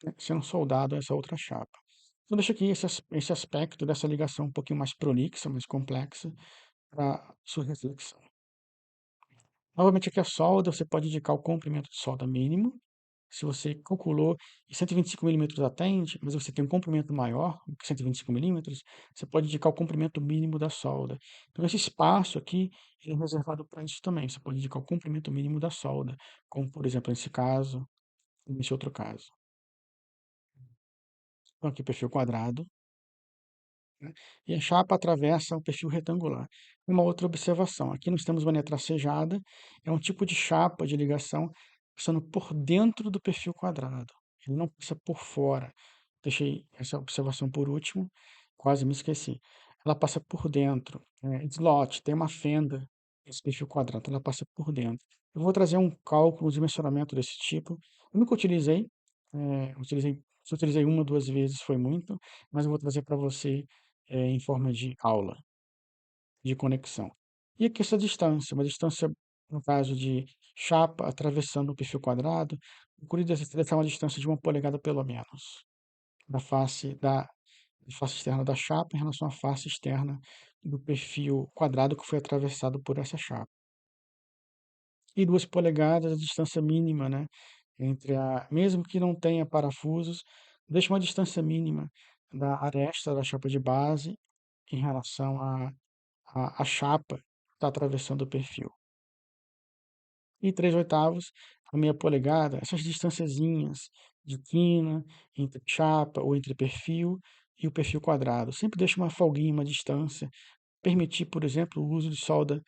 né, sendo soldado a essa outra chapa. Então deixa aqui esse aspecto dessa ligação um pouquinho mais prolixa, mais complexa, para sua reflexão. Novamente aqui a solda, você pode indicar o comprimento de solda mínimo. Se você calculou e 125 milímetros atende, mas você tem um comprimento maior que 125 milímetros, você pode indicar o comprimento mínimo da solda. Então esse espaço aqui é reservado para isso também. Você pode indicar o comprimento mínimo da solda, como por exemplo nesse caso e nesse outro caso. Então aqui perfil quadrado, né? E a chapa atravessa o perfil retangular. Uma outra observação, aqui nós temos uma linha tracejada, é um tipo de chapa de ligação passando por dentro do perfil quadrado, ele não passa por fora. Deixei essa observação por último, quase me esqueci. Ela passa por dentro, slot, tem uma fenda esse perfil quadrado, ela passa por dentro. Eu vou trazer um cálculo de mensuramento desse tipo. Eu nunca utilizei, se utilizei uma, duas vezes foi muito, mas eu vou trazer para você em forma de aula de conexão. E aqui essa distância, uma distância, no caso de chapa atravessando o perfil quadrado, procure deixar uma distância de 1 polegada pelo menos, da face externa da chapa em relação à face externa do perfil quadrado que foi atravessado por essa chapa. E 2 polegadas, a distância mínima, né, mesmo que não tenha parafusos, deixe uma distância mínima da aresta da chapa de base em relação à chapa que está atravessando o perfil. E 3/8, a 0,5 polegada, essas distanciazinhas de quina entre chapa ou entre perfil e o perfil quadrado. Sempre deixe uma folguinha, uma distância. Permitir, por exemplo, o uso de solda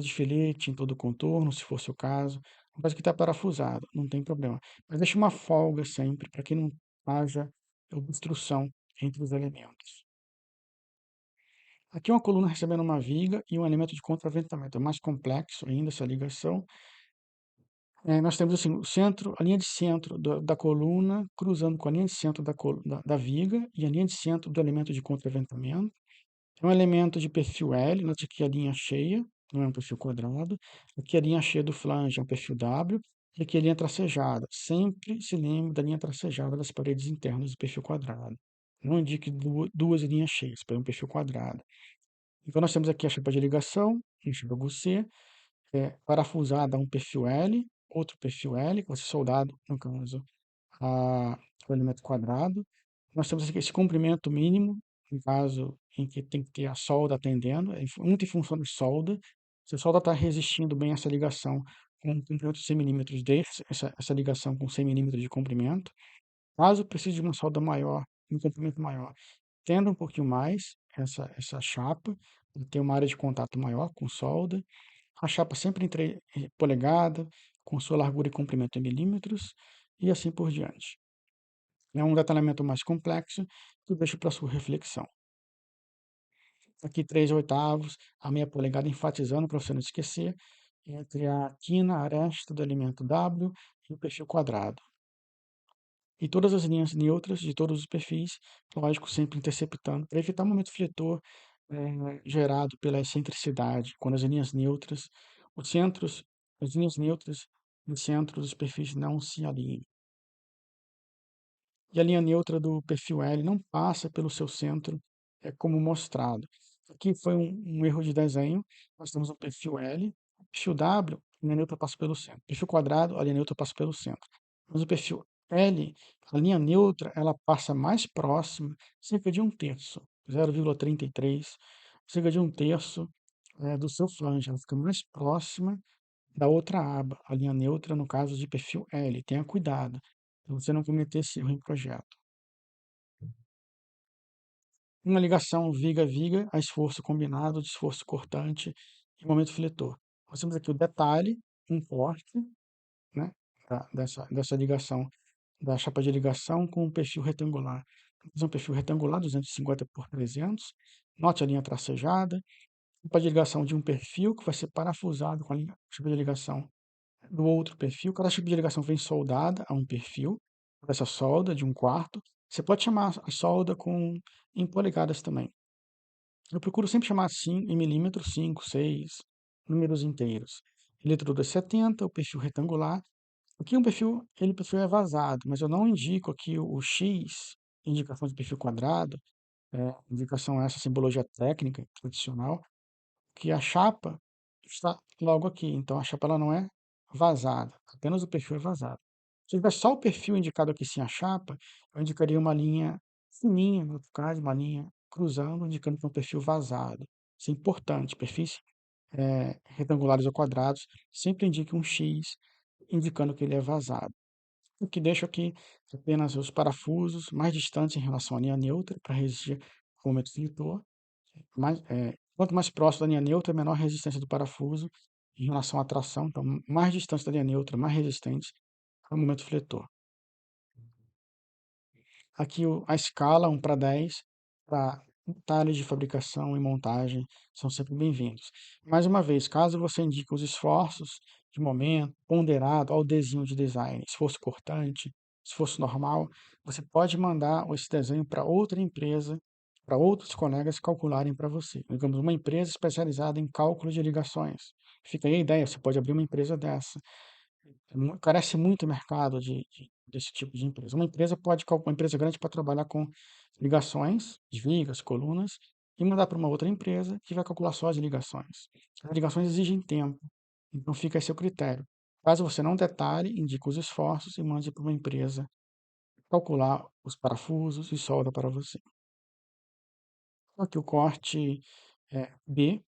de filete em todo o contorno, se fosse o caso. Mas que está parafusado, não tem problema. Mas deixe uma folga sempre, para que não haja obstrução entre os elementos. Aqui uma coluna recebendo uma viga e um elemento de contraventamento. É mais complexo ainda essa ligação. Nós temos assim, o centro, a linha de centro da coluna cruzando com a linha de centro da viga e a linha de centro do elemento de contraventamento. É um elemento de perfil L, note aqui a linha cheia, não é um perfil quadrado. Aqui a linha cheia do flange é um perfil W. E aqui a linha tracejada. Sempre se lembre da linha tracejada das paredes internas do perfil quadrado. Não indique duas linhas cheias, para um perfil quadrado. Então, nós temos aqui a chapa de ligação, enxerga C, parafusada a um perfil L, outro perfil L, que vai ser soldado, no caso, o elemento quadrado. Nós temos aqui esse comprimento mínimo, no caso em que tem que ter a solda atendendo, muito em função da solda. Se a solda está resistindo bem a essa ligação com um comprimento de 100 milímetros, deixe essa ligação com 100 milímetros de comprimento. Caso precise de uma solda maior, um comprimento maior, tenda um pouquinho mais essa chapa, para ter uma área de contato maior com solda. A chapa sempre em 3 polegada, com sua largura e comprimento em milímetros, e assim por diante. É um detalhamento mais complexo que eu deixo para sua reflexão. Aqui 3/8, a meia polegada, enfatizando para você não esquecer, entre a quina, a aresta do elemento W e o perfil quadrado. E todas as linhas neutras de todos os perfis, lógico, sempre interceptando, para evitar o momento fletor gerado pela excentricidade, quando as linhas neutras, os centros, as linhas neutras e centro dos perfis não se alinham. E a linha neutra do perfil L não passa pelo seu centro, como mostrado. Aqui foi um erro de desenho. Nós temos um perfil L, o perfil W, a linha neutra passa pelo centro. Perfil quadrado, a linha neutra passa pelo centro. Mas o perfil L, a linha neutra, ela passa mais próxima, cerca de um terço, 0,33, cerca de um terço do seu flange. Ela fica mais próxima da outra aba, a linha neutra, no caso de perfil L. Tenha cuidado, para você não cometer esse erro em projeto. Uma ligação viga-viga a esforço combinado de esforço cortante e momento fletor. Nós temos aqui o detalhe, um corte, né, dessa ligação, da chapa de ligação com um perfil retangular. Temos um perfil retangular, 250 por 300. Note a linha tracejada. Chapa de ligação de um perfil que vai ser parafusado com a chapa de ligação do outro perfil. Cada chapa de ligação vem soldada a um perfil, essa solda de um quarto. Você pode chamar a solda em polegadas também. Eu procuro sempre chamar assim em milímetros, 5, 6, números inteiros. Eletrodo é 70, o perfil retangular. Aqui perfil é vazado, mas eu não indico aqui o X, indicação de perfil quadrado, indicação essa, simbologia técnica, tradicional, que a chapa está logo aqui. Então a chapa ela não é vazada, apenas o perfil é vazado. Se tiver só o perfil indicado aqui sem a chapa, eu indicaria uma linha fininha, no outro caso, uma linha cruzando, indicando que é um perfil vazado. Isso é importante. Perfis retangulares ou quadrados sempre indique um X, indicando que ele é vazado. O que deixa aqui apenas os parafusos mais distantes em relação à linha neutra, para resistir ao momento flutor. Quanto mais próximo da linha neutra, menor a resistência do parafuso em relação à tração. Então, mais distante da linha neutra, mais resistente ao momento fletor. Aqui a escala 1/10 para detalhes de fabricação e montagem são sempre bem-vindos. Mais uma vez, caso você indique os esforços de momento, ponderado ao desenho de design, esforço cortante, esforço normal, você pode mandar esse desenho para outra empresa, para outros colegas calcularem para você. Digamos, uma empresa especializada em cálculo de ligações. Fica aí a ideia, você pode abrir uma empresa dessa. Carece muito o mercado desse tipo de empresa. Uma empresa grande pode trabalhar com ligações de vigas, colunas, e mandar para uma outra empresa que vai calcular só as ligações. As ligações exigem tempo, então fica a seu critério. Caso você não detalhe, indique os esforços e mande para uma empresa calcular os parafusos e solda para você. Aqui o corte B,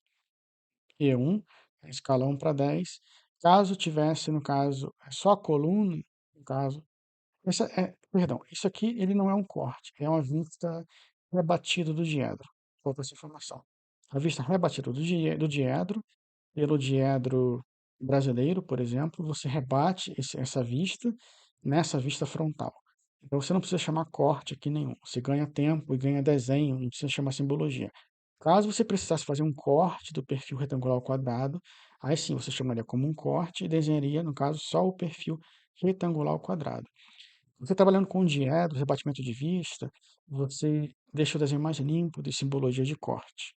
E1, escala 1/10. Caso tivesse, no caso, só a coluna, no caso, perdão, isso aqui ele não é um corte, é uma vista rebatida do diedro. Falta essa informação. A vista rebatida do diedro, pelo diedro brasileiro, por exemplo, você rebate essa vista nessa vista frontal. Então você não precisa chamar corte aqui nenhum. Você ganha tempo e ganha desenho, não precisa chamar simbologia. Caso você precisasse fazer um corte do perfil retangular ao quadrado, aí sim você chamaria como um corte e desenharia, no caso, só o perfil retangular ao quadrado. Você trabalhando com diedro, rebatimento de vista, você deixa o desenho mais limpo de simbologia de corte.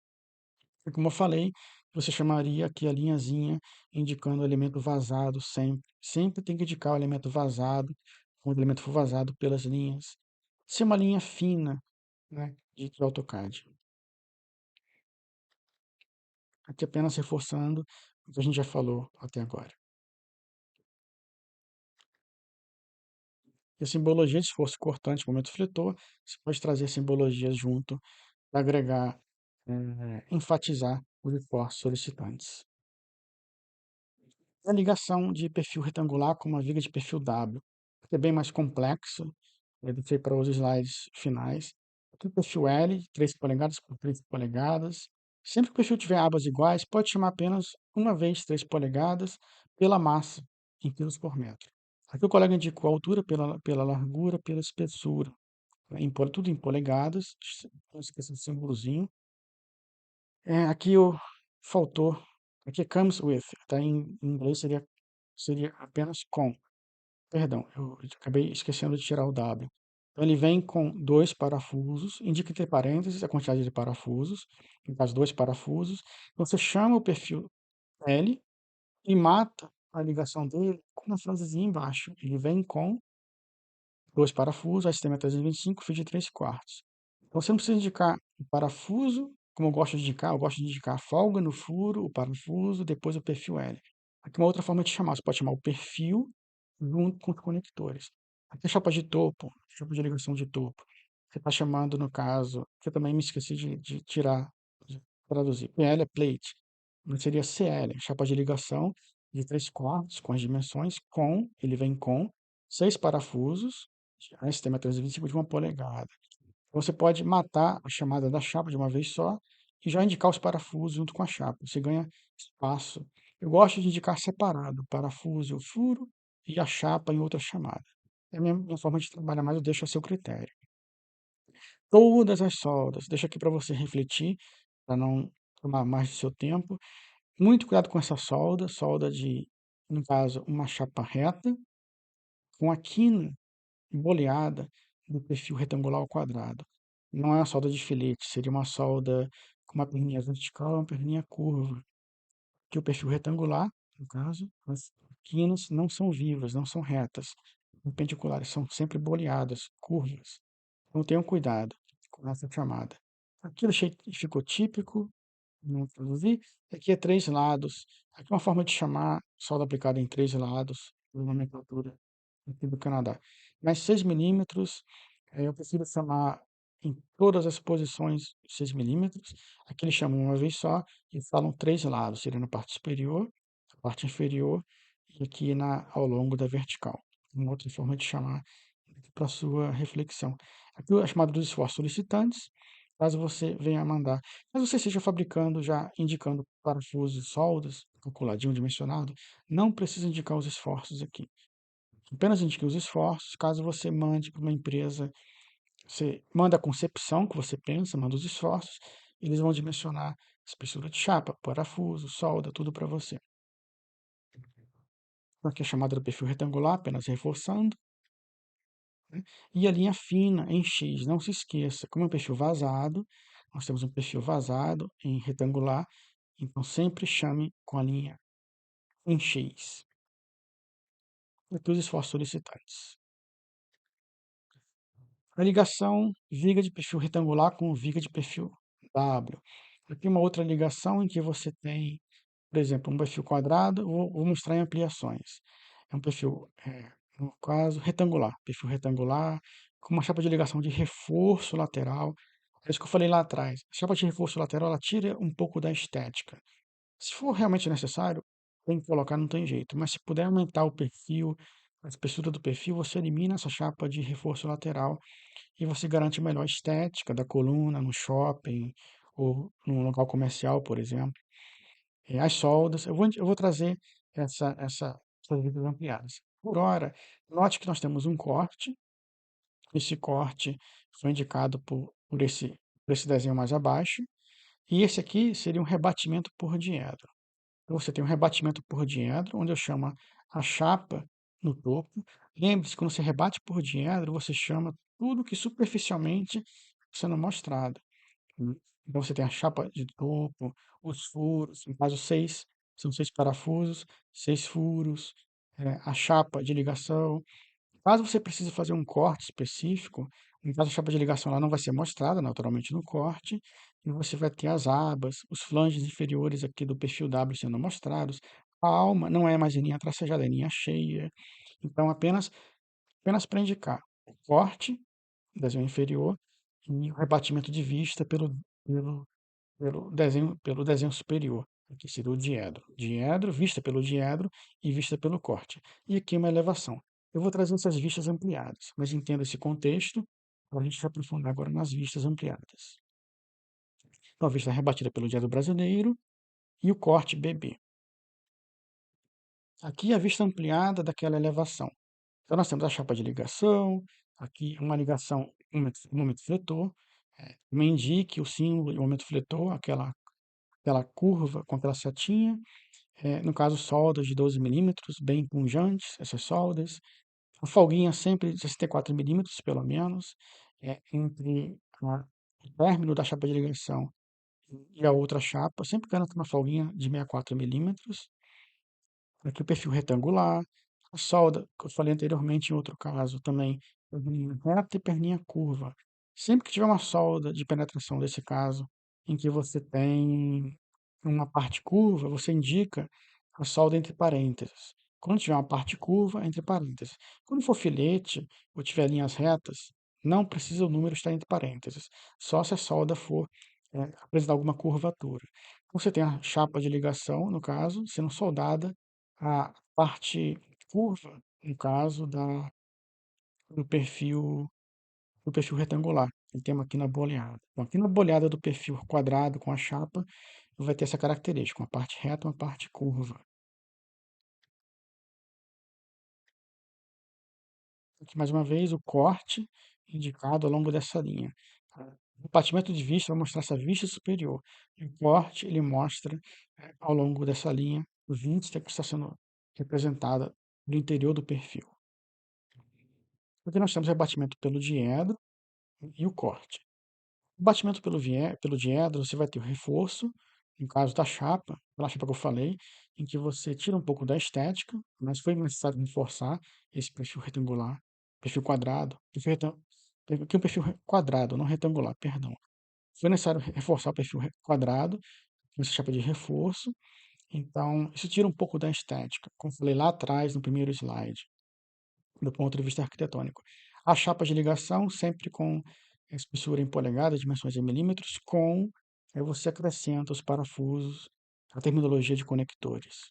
E como eu falei, você chamaria aqui a linhazinha indicando o elemento vazado sempre. Sempre tem que indicar o elemento vazado, quando o elemento for vazado pelas linhas. Se é uma linha fina, né, de AutoCAD. Aqui apenas reforçando o que a gente já falou até agora. E a simbologia de esforço cortante, momento fletor, você pode trazer simbologias junto para agregar, enfatizar os esforços solicitantes. A ligação de perfil retangular com uma viga de perfil W, que é bem mais complexo, eu deixei para os slides finais. Aqui o perfil L, 3 polegadas por 3 polegadas. Sempre que o perfil tiver abas iguais, pode chamar apenas uma vez 3 polegadas pela massa. em quilos por metro. Aqui o colega indicou a altura pela largura, pela espessura, né, tudo em polegadas, não esqueça do símbolozinho. Aqui faltou, aqui é comes with, tá? Em inglês seria apenas com. Perdão, eu acabei esquecendo de tirar o W. Então, ele vem com dois parafusos, indica entre parênteses a quantidade de parafusos, no caso, dois parafusos. Então, você chama o perfil L e mata a ligação dele com uma frasezinha embaixo. Ele vem com dois parafusos, a sistema 325, fio de 3/4. Então, você não precisa indicar o parafuso, como eu gosto de indicar a folga no furo, o parafuso, depois o perfil L. Aqui é uma outra forma de chamar, você pode chamar o perfil junto com os conectores. Aqui é chapa de topo, chapa de ligação de topo. Você está chamando, no caso, que eu também me esqueci de tirar, de traduzir. PL é plate, mas seria CL, chapa de ligação de 3/4 com as dimensões, ele vem com seis parafusos, a sistema 325 de 1 polegada. Você pode matar a chamada da chapa de uma vez só e já indicar os parafusos junto com a chapa. Você ganha espaço. Eu gosto de indicar separado, o parafuso eu furo e a chapa em outra chamada. É a minha forma de trabalhar, mas eu deixo a seu critério. Todas as soldas, deixa aqui para você refletir, para não tomar mais do seu tempo. Muito cuidado com essa solda no caso, uma chapa reta, com a quina boleada do perfil retangular ao quadrado. Não é uma solda de filete, seria uma solda com uma perninha vertical e uma perninha curva. Que o perfil retangular, no caso, as quinas não são vivas, não são retas, perpendiculares, são sempre boleadas, curvas. Então tenham cuidado com essa chamada. Aqui eu achei que ficou típico, não traduzi. Aqui é três lados. Aqui é uma forma de chamar solda aplicada em três lados, na nomenclatura aqui do Canadá. Mas 6 milímetros, eu prefiro chamar em todas as posições 6 milímetros. Aqui eles chamam uma vez só e falam três lados, seria na parte superior, a parte inferior e aqui ao longo da vertical. Uma outra forma de chamar para sua reflexão. Aqui a chamada dos esforços solicitantes, caso você venha a mandar. Caso você esteja fabricando, já indicando parafusos e soldas, calculadinho, dimensionado, não precisa indicar os esforços aqui. Apenas indique os esforços, caso você mande para uma empresa, você manda a concepção que você pensa, manda os esforços, eles vão dimensionar espessura de chapa, parafuso, solda, tudo para você. Aqui é a chamada do perfil retangular, apenas reforçando. Né? E a linha fina em X, não se esqueça, como é um perfil vazado, nós temos um perfil vazado em retangular, então sempre chame com a linha em X. Aqui os esforços solicitantes. A ligação viga de perfil retangular com viga de perfil W. Aqui uma outra ligação em que você tem, por exemplo, um perfil quadrado, vou mostrar em ampliações. É um perfil, no caso, retangular, perfil retangular, com uma chapa de ligação de reforço lateral. É isso que eu falei lá atrás. A chapa de reforço lateral, ela tira um pouco da estética. Se for realmente necessário, tem que colocar, não tem jeito. Mas se puder aumentar o perfil, a espessura do perfil, você elimina essa chapa de reforço lateral e você garante melhor estética da coluna no shopping ou num local comercial, por exemplo. As soldas, eu vou trazer essas vidas ampliadas. Por hora, note que nós temos um corte. Esse corte foi indicado por esse desenho mais abaixo. E esse aqui seria um rebatimento por diedro. Então, você tem um rebatimento por diedro, onde eu chamo a chapa no topo. Lembre-se, quando você rebate por diedro, você chama tudo que superficialmente está sendo mostrado. Né? Então, você tem a chapa de topo, os furos, no caso, são seis parafusos, seis furos, a chapa de ligação. Caso você precise fazer um corte específico, no caso a chapa de ligação ela não vai ser mostrada naturalmente no corte, e você vai ter as abas, os flanges inferiores aqui do perfil W sendo mostrados, a alma não é mais em linha tracejada, é em linha cheia. Então, apenas para indicar o corte, desenho inferior, e o rebatimento de vista pelo, pelo desenho superior. Aqui seria o diedro. Diedro, vista pelo diedro e vista pelo corte. E aqui uma elevação. Eu vou trazer essas vistas ampliadas, mas entenda esse contexto para a gente se aprofundar agora nas vistas ampliadas. Então, a vista rebatida pelo diedro brasileiro e o corte BB. Aqui a vista ampliada daquela elevação. Então nós temos a chapa de ligação, aqui uma ligação, um momento fletor, me indique o símbolo e o momento fletor, aquela curva com aquela setinha, no caso soldas de 12 milímetros, bem punjantes, essas soldas, a folguinha sempre de 64 milímetros, pelo menos, entre o término da chapa de ligação e a outra chapa, sempre garanta uma folguinha de 64 milímetros. Aqui o perfil retangular, a solda, que eu falei anteriormente em outro caso também, perninha reta e perninha curva. Sempre que tiver uma solda de penetração desse caso, em que você tem uma parte curva, você indica a solda entre parênteses. Quando tiver uma parte curva, entre parênteses. Quando for filete ou tiver linhas retas, não precisa o número estar entre parênteses, só se a solda for apresentar alguma curvatura. Você tem a chapa de ligação, no caso, sendo soldada a parte curva, no caso do perfil retangular, que temos aqui na boleada. Então, aqui na boleada do perfil quadrado com a chapa, vai ter essa característica, uma parte reta e uma parte curva. Aqui, mais uma vez, o corte indicado ao longo dessa linha. O batimento de vista vai mostrar essa vista superior. E o corte, ele mostra, ao longo dessa linha, o vista que está sendo representada no interior do perfil. Aqui nós temos o rebatimento pelo diedro e o corte. O batimento pelo diedro, você vai ter o reforço, no caso da chapa, aquela chapa que eu falei, em que você tira um pouco da estética, mas foi necessário reforçar esse perfil retangular, perfil quadrado, aqui é um perfil quadrado, não retangular, perdão. Foi necessário reforçar o perfil quadrado, com essa chapa de reforço, então isso tira um pouco da estética, como eu falei lá atrás, no primeiro slide, do ponto de vista arquitetônico. As chapas de ligação, sempre com espessura em polegadas, dimensões em milímetros, você acrescenta os parafusos, a terminologia de conectores.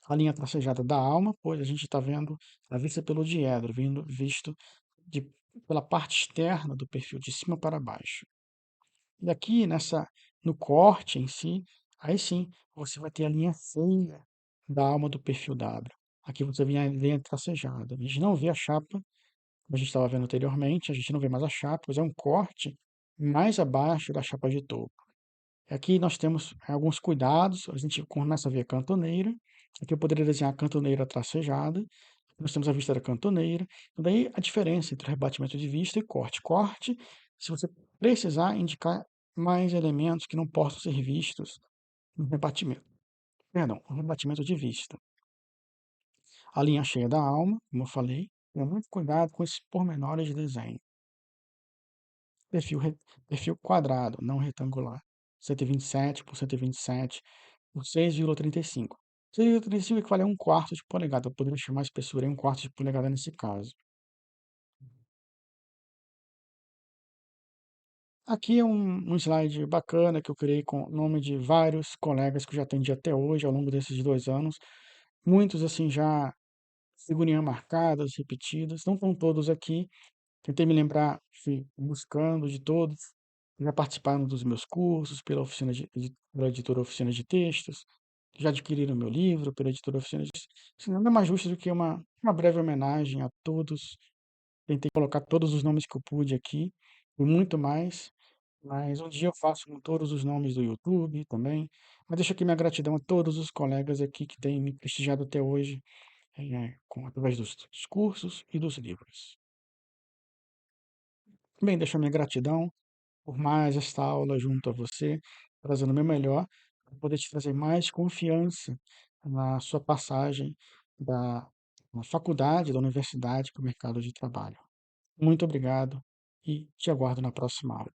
A linha tracejada da alma, pois a gente está vendo a vista pelo diedro, visto de, pela parte externa do perfil, de cima para baixo. E aqui no corte em si, aí sim, você vai ter a linha feia da alma do perfil W. Aqui você vê a linha tracejada. A gente não vê a chapa, como a gente estava vendo anteriormente, a gente não vê mais a chapa, mas é um corte mais abaixo da chapa de topo. Aqui nós temos alguns cuidados, a gente começa a ver a cantoneira. Aqui eu poderia desenhar a cantoneira tracejada. Nós temos a vista da cantoneira. E daí a diferença entre rebatimento de vista e corte. Corte, se você precisar indicar mais elementos que não possam ser vistos no rebatimento. Perdão, no rebatimento de vista. A linha cheia da alma, como eu falei, tenha muito cuidado com esses pormenores de desenho. Perfil, perfil quadrado, não retangular. 127 por 127 por 6,35. 6,35 equivale a 1/4 de polegada. Eu poderia chamar a espessura em 1/4 de polegada nesse caso. Aqui é um slide bacana que eu criei com o nome de vários colegas que eu já atendi até hoje, ao longo desses 2 anos. Muitos, assim, já figurinhas marcadas, repetidas. Não estão todos aqui. Tentei me lembrar, fui buscando de todos. Já participaram dos meus cursos pela editora Oficina de Textos. Já adquiriram meu livro pela editora Oficina de Textos. Assim, nada mais justo do que uma breve homenagem a todos. Tentei colocar todos os nomes que eu pude aqui e muito mais. Mas um dia eu faço com todos os nomes do YouTube também. Mas deixo aqui minha gratidão a todos os colegas aqui que têm me prestigiado até hoje, através dos cursos e dos livros. Também deixo a minha gratidão por mais esta aula junto a você, trazendo o meu melhor, para poder te trazer mais confiança na sua passagem da na faculdade, da universidade para o mercado de trabalho. Muito obrigado e te aguardo na próxima aula.